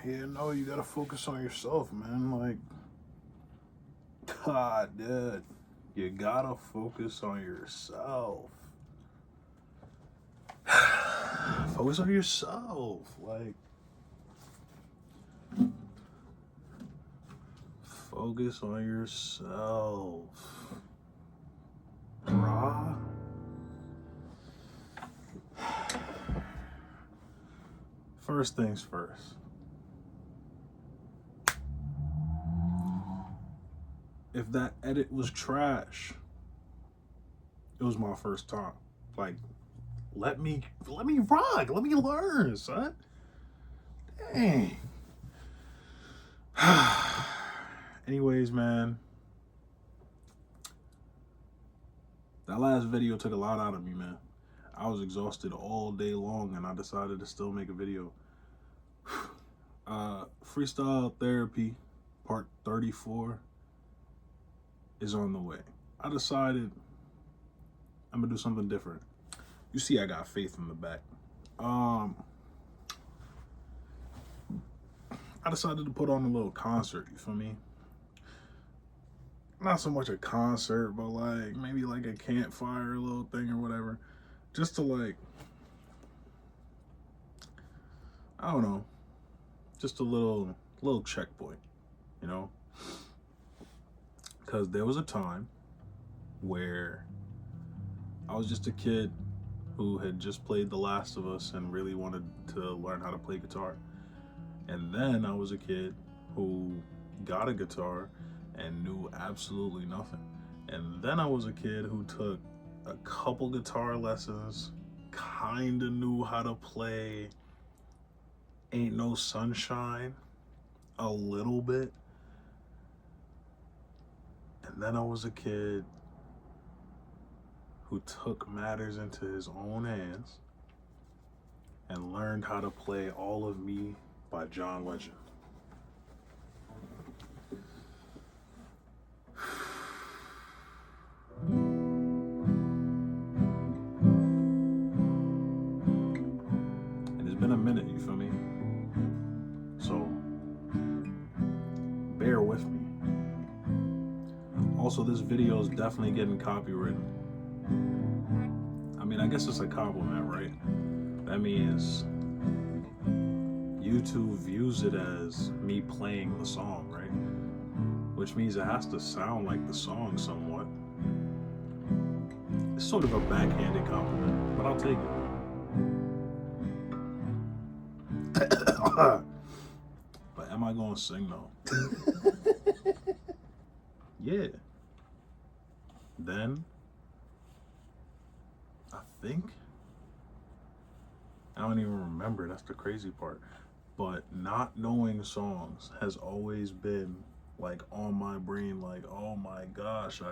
Yeah, no, you gotta focus on yourself, man. Like, God, dude, you gotta focus on yourself. Focus on yourself. Like, focus on yourself, brah. First things first. If that edit was trash, it was my first time. Like, let me rock. Let me learn, son. Dang. Anyways, man, that last video took a lot out of me, man. I was exhausted all day long, and I decided to still make a video. Freestyle Therapy Part 34 is on the way. I decided I'm gonna do something different. You see, I got faith in the back. I decided to put on a little concert, you feel me? Not so much a concert, but like maybe like a campfire little thing or whatever. Just to like, I don't know, just a little checkpoint, you know? Because there was a time where I was just a kid who had just played The Last of Us and really wanted to learn how to play guitar. And then I was a kid who got a guitar and knew absolutely nothing. And then I was a kid who took a couple guitar lessons, kinda knew how to play Ain't No Sunshine a little bit. And then I was a kid who took matters into his own hands and learned how to play All of Me by John Legend. And it's been a minute, you feel me? So, bear with me. Also, this video is definitely getting copywritten. I mean, I guess it's a compliment, right? That means YouTube views it as me playing the song, right? Which means it has to sound like the song somewhat. It's sort of a backhanded compliment, but I'll take it. But am I gonna sing though? Yeah. Then I think I don't even remember. That's the crazy part. But not knowing songs has always been like on my brain. Like, oh my gosh,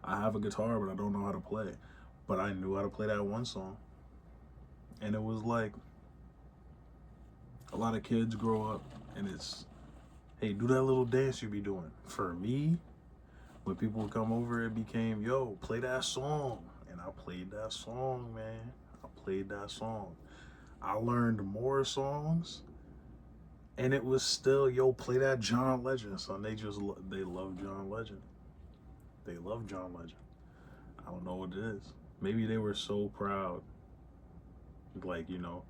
I have a guitar, but I don't know how to play. But I knew how to play that one song, and it was like a lot of kids grow up, and it's, hey, do that little dance you be doing. For me, when people would come over, it became, yo, play that song. And I played that song, man. I played that song. I learned more songs, and it was still, yo, play that John Legend. So they love John Legend. They love John Legend. I don't know what it is. Maybe they were so proud, like, you know,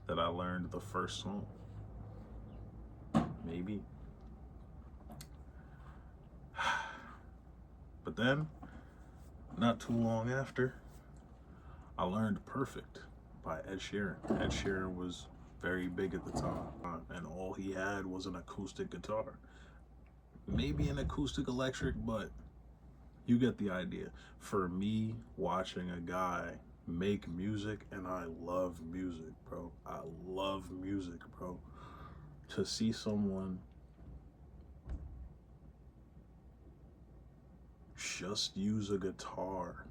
that I learned the first song. Maybe. But then, not too long after, I learned Perfect by Ed Sheeran. Ed Sheeran was very big at the time, and all he had was an acoustic guitar. Maybe an acoustic electric, but you get the idea. For me, watching a guy make music, and I love music, bro. I love music, bro. To see someone just use a guitar,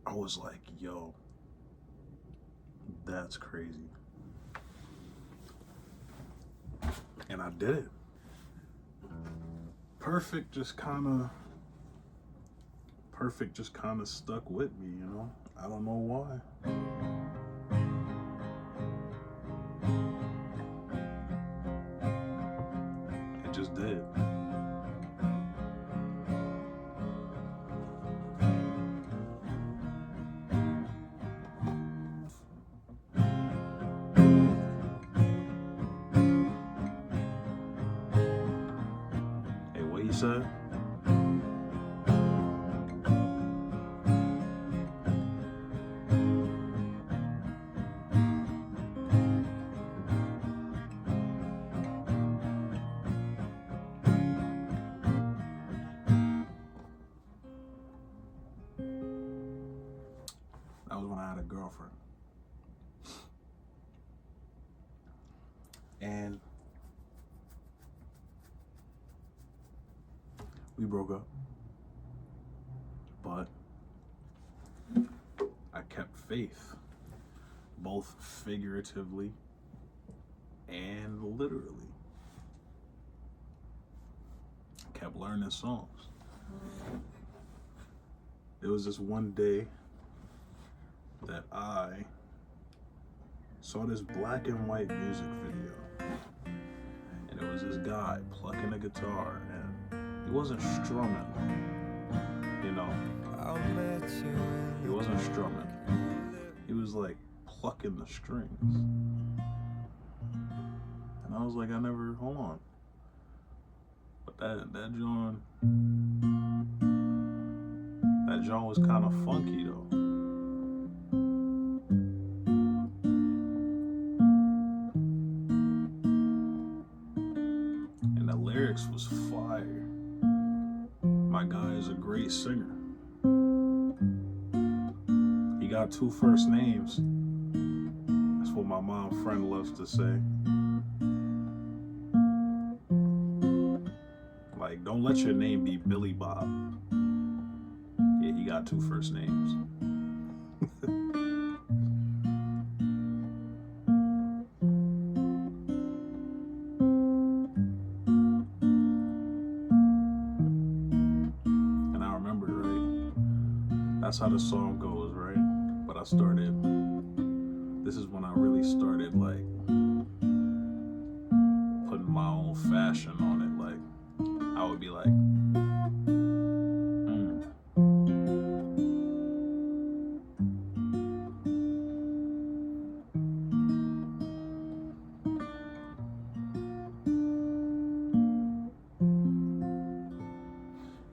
I was like, yo, that's crazy. And I did it. Perfect just kind of stuck with me, you know? I don't know why. said? That was when I had a girlfriend. And we broke up. But I kept faith, both figuratively and literally. I kept learning songs. There was this one day that I saw this black and white music video, and it was this guy plucking a guitar, and he wasn't strumming, you know. He wasn't strumming. He was like plucking the strings, and I was like, hold on. But that John was kind of funky though. And the lyrics was fire. My guy is a great singer. He got 2 first names. That's what my mom friend loves to say. Like, don't let your name be Billy Bob. Yeah, he got 2 first names. And I remember, right? That's how the song goes, right? But this is when I really started, like, putting my own fashion on it. Like, I would be like,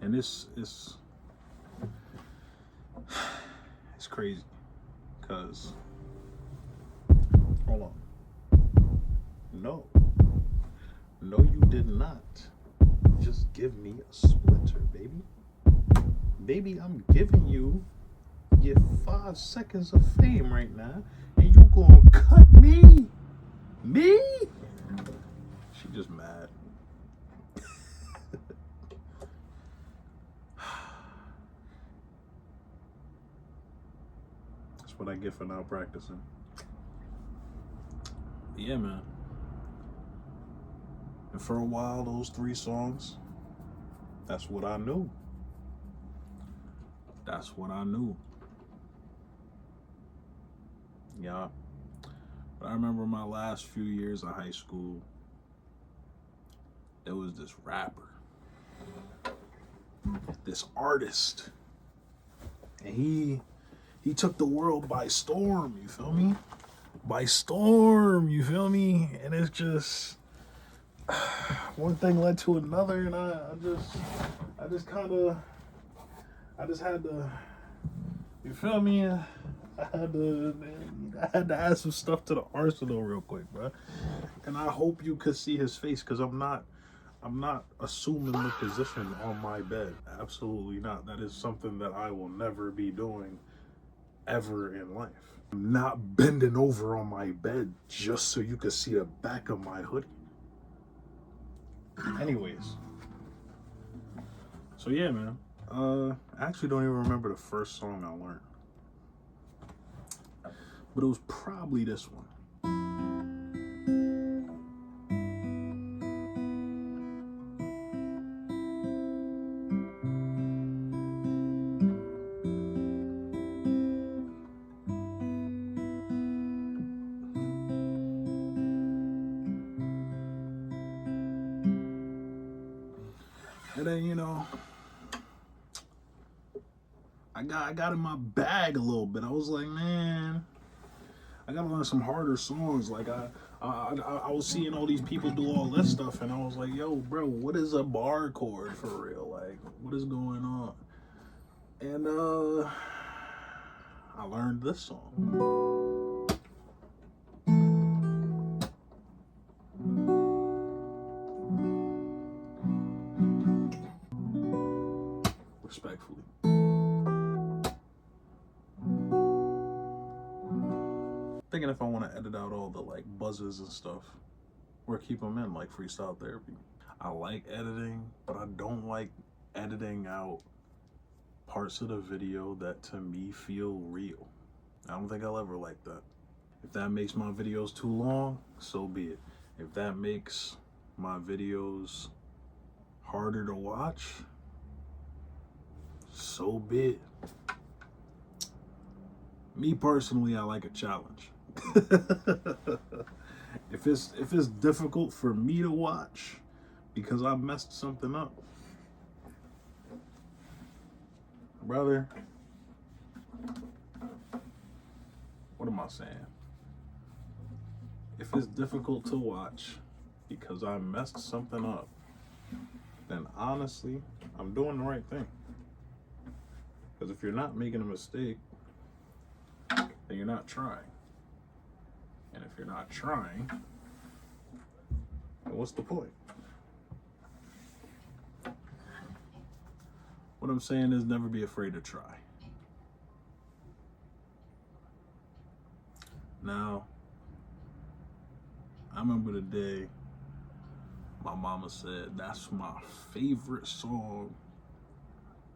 and it's crazy, because, hold on, no, you did not just give me a splinter, baby, I'm giving you your 5 seconds of fame right now, and you gonna cut me? She just mad. That's what I get for not practicing. But yeah, man. And for a while, those 3 songs, that's what I knew. Yeah. But I remember my last few years of high school, there was this rapper, this artist, and he took the world by storm, you feel me? And it's just, one thing led to another, and I just had to, you feel me? I had to add some stuff to the arsenal real quick, bro. And I hope you could see his face, because I'm not assuming the position on my bed. Absolutely not. That is something that I will never be doing ever in life. I'm not bending over on my bed just so you could see the back of my hoodie. Anyways. So yeah, man. I actually don't even remember the first song I learned. But it was probably this one. And then, you know, I got in my bag a little bit. I was like, man, I gotta learn some harder songs. Like I was seeing all these people do all this stuff, and I was like, yo, bro, what is a bar chord for real? Like, what is going on? And I learned this song. Respectfully. Thinking if I want to edit out all the like buzzes and stuff, or keep them in like freestyle therapy. I like editing, but I don't like editing out parts of the video that to me feel real. I don't think I'll ever like that. If that makes my videos too long, so be it. If that makes my videos harder to watch, so be it. Me personally, I like a challenge. If it's difficult for me to watch because I messed something up, brother, what am I saying? If it's difficult to watch because I messed something up, then honestly, I'm doing the right thing. Because if you're not making a mistake, then you're not trying. And if you're not trying, then what's the point? What I'm saying is never be afraid to try. Now, I remember the day my mama said, that's my favorite song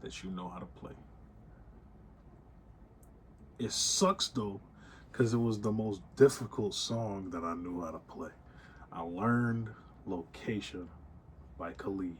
that you know how to play. It sucks though, because it was the most difficult song that I knew how to play. I learned Location by Khalid.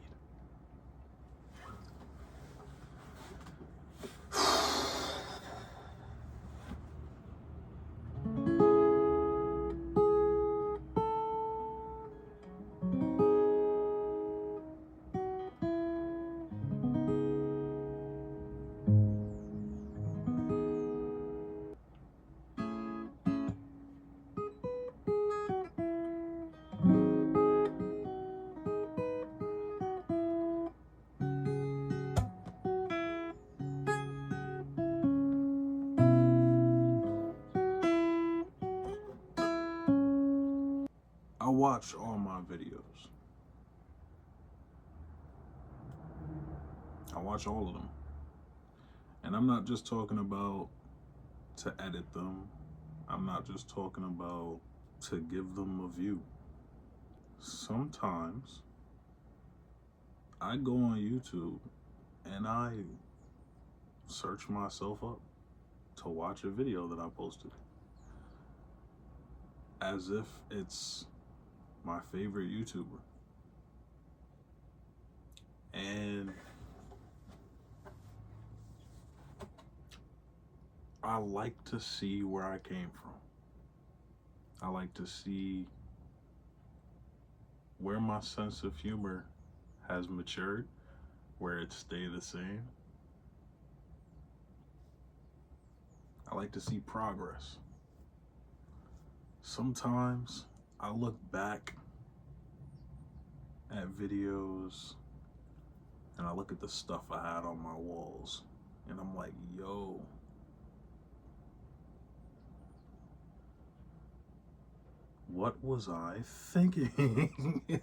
I watch all my videos. I watch all of them. And I'm not just talking about to edit them. I'm not just talking about to give them a view. Sometimes I go on YouTube and I search myself up to watch a video that I posted as if it's my favorite YouTuber. And I like to see where I came from. I like to see where my sense of humor has matured, where it stayed the same. I like to see progress. Sometimes I look back at videos and I look at the stuff I had on my walls and I'm like, yo, what was I thinking?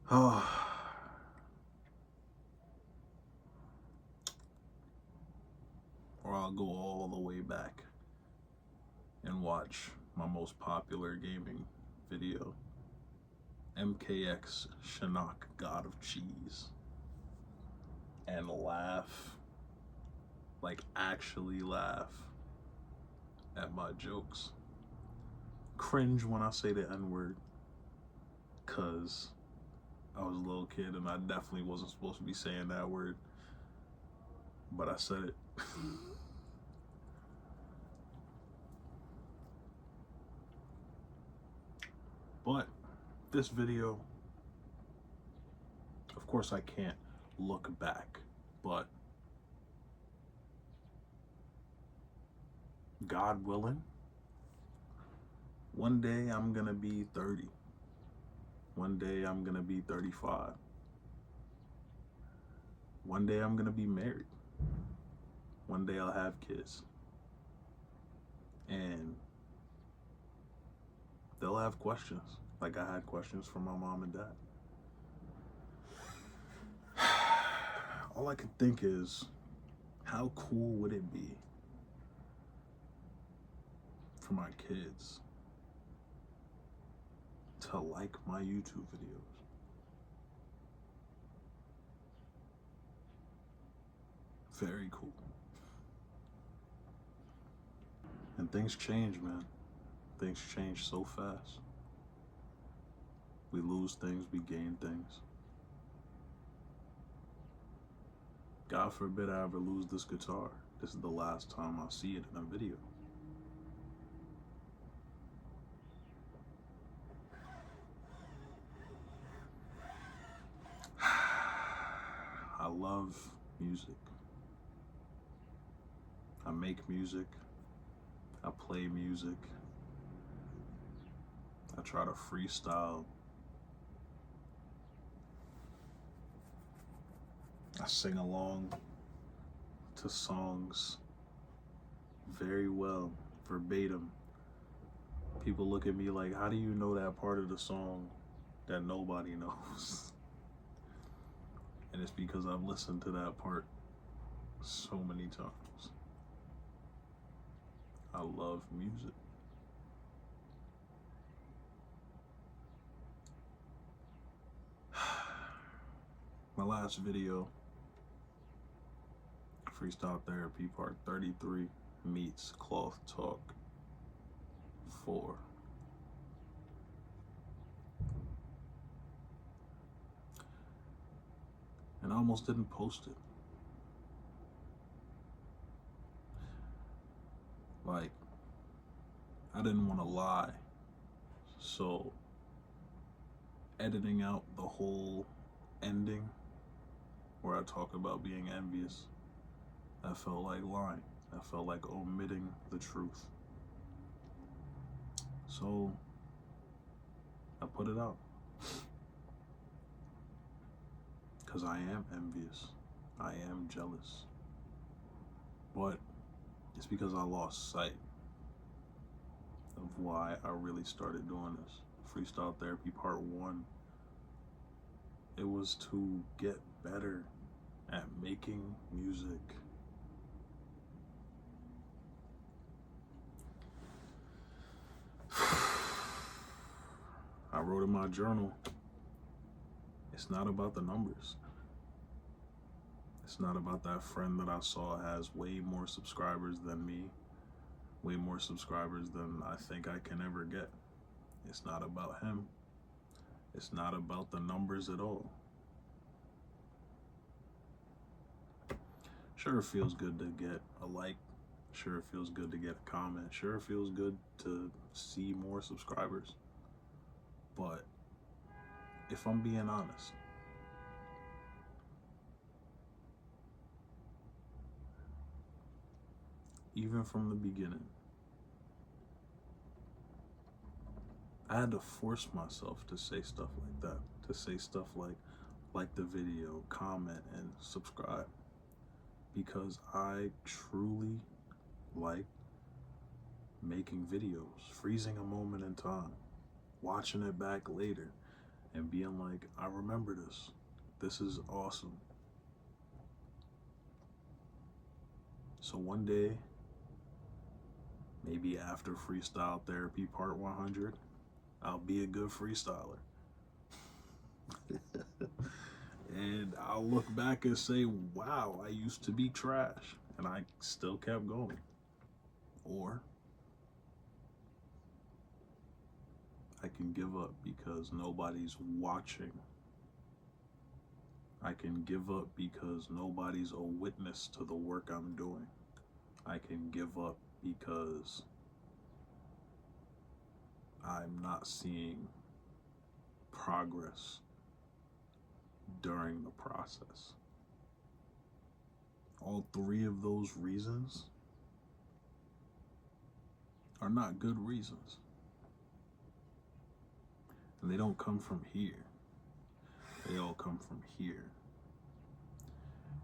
Oh. Or I'll go all the way back and watch my most popular gaming video, MKX Shinnok God of Cheese, and laugh, like actually laugh at my jokes. Cringe when I say the N-word, cause I was a little kid and I definitely wasn't supposed to be saying that word, but I said it. But this video, of course I can't look back, but God willing, one day I'm gonna be 30. One day I'm gonna be 35. One day I'm gonna be married. One day I'll have kids. And they'll have questions. Like I had questions from my mom and dad. All I could think is, how cool would it be for my kids to like my YouTube videos? Very cool. And things change, man. Things change so fast. We lose things, we gain things. God forbid I ever lose this guitar. This is the last time I see it in a video. I love music. I make music. I play music. I try to freestyle. I sing along to songs very well, verbatim. People look at me like, how do you know that part of the song that nobody knows? And it's because I've listened to that part so many times. I love music. My last video, Freestyle Therapy Part 33 meets Cloth Talk 4. And I almost didn't post it. Like, I didn't want to lie. So, editing out the whole ending where I talk about being envious, that felt like lying. That felt like omitting the truth. So, I put it out. Because I am envious. I am jealous. But it's because I lost sight of why I really started doing this. Freestyle Therapy Part 1. It was to get better at making music. I wrote in my journal, it's not about the numbers. It's not about that friend that I saw has way more subscribers than me, way more subscribers than I think I can ever get. It's not about him. It's not about the numbers at all. Sure, it feels good to get a like. Sure, it feels good to get a comment. Sure, it feels good to see more subscribers. But if I'm being honest, even from the beginning, I had to force myself to say stuff like that, to say stuff like the video, comment, and subscribe, because I truly like making videos, freezing a moment in time, watching it back later, and being like, I remember this. This is awesome. So one day, maybe after Freestyle Therapy Part 100, I'll be a good freestyler. And I'll look back and say, wow, I used to be trash, and I still kept going. Or I can give up because nobody's watching. I can give up because nobody's a witness to the work I'm doing. I can give up because I'm not seeing progress during the process. All three of those reasons are not good reasons. And they don't come from here. They all come from here.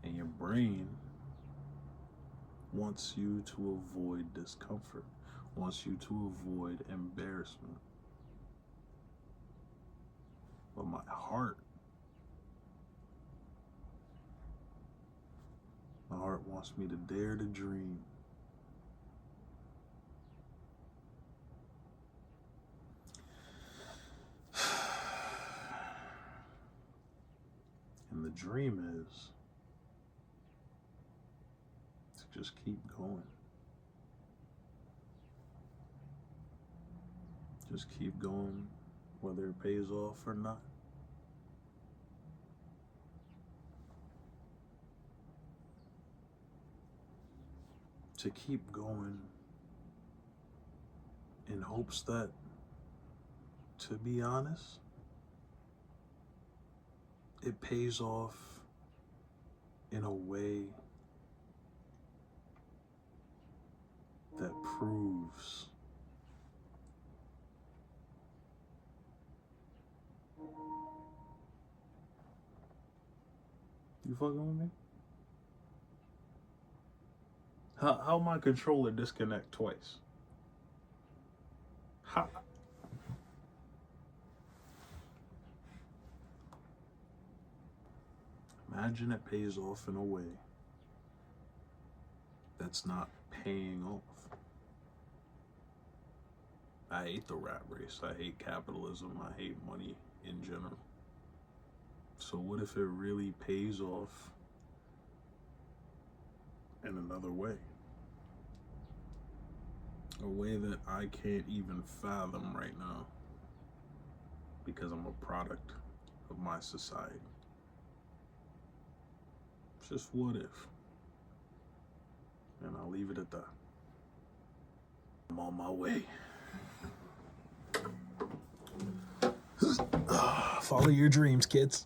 And your brain wants you to avoid discomfort, wants you to avoid embarrassment. But my heart wants me to dare to dream. And the dream is to just keep going. Just keep going, whether it pays off or not. To keep going in hopes that, to be honest, it pays off in a way that proves you fucking with me? How my controller disconnect twice? How? Imagine it pays off in a way that's not paying off. I hate the rat race. I hate capitalism. I hate money in general. So what if it really pays off in another way? A way that I can't even fathom right now because I'm a product of my society. It's just what if? And I'll leave it at that. I'm on my way. Follow your dreams, kids.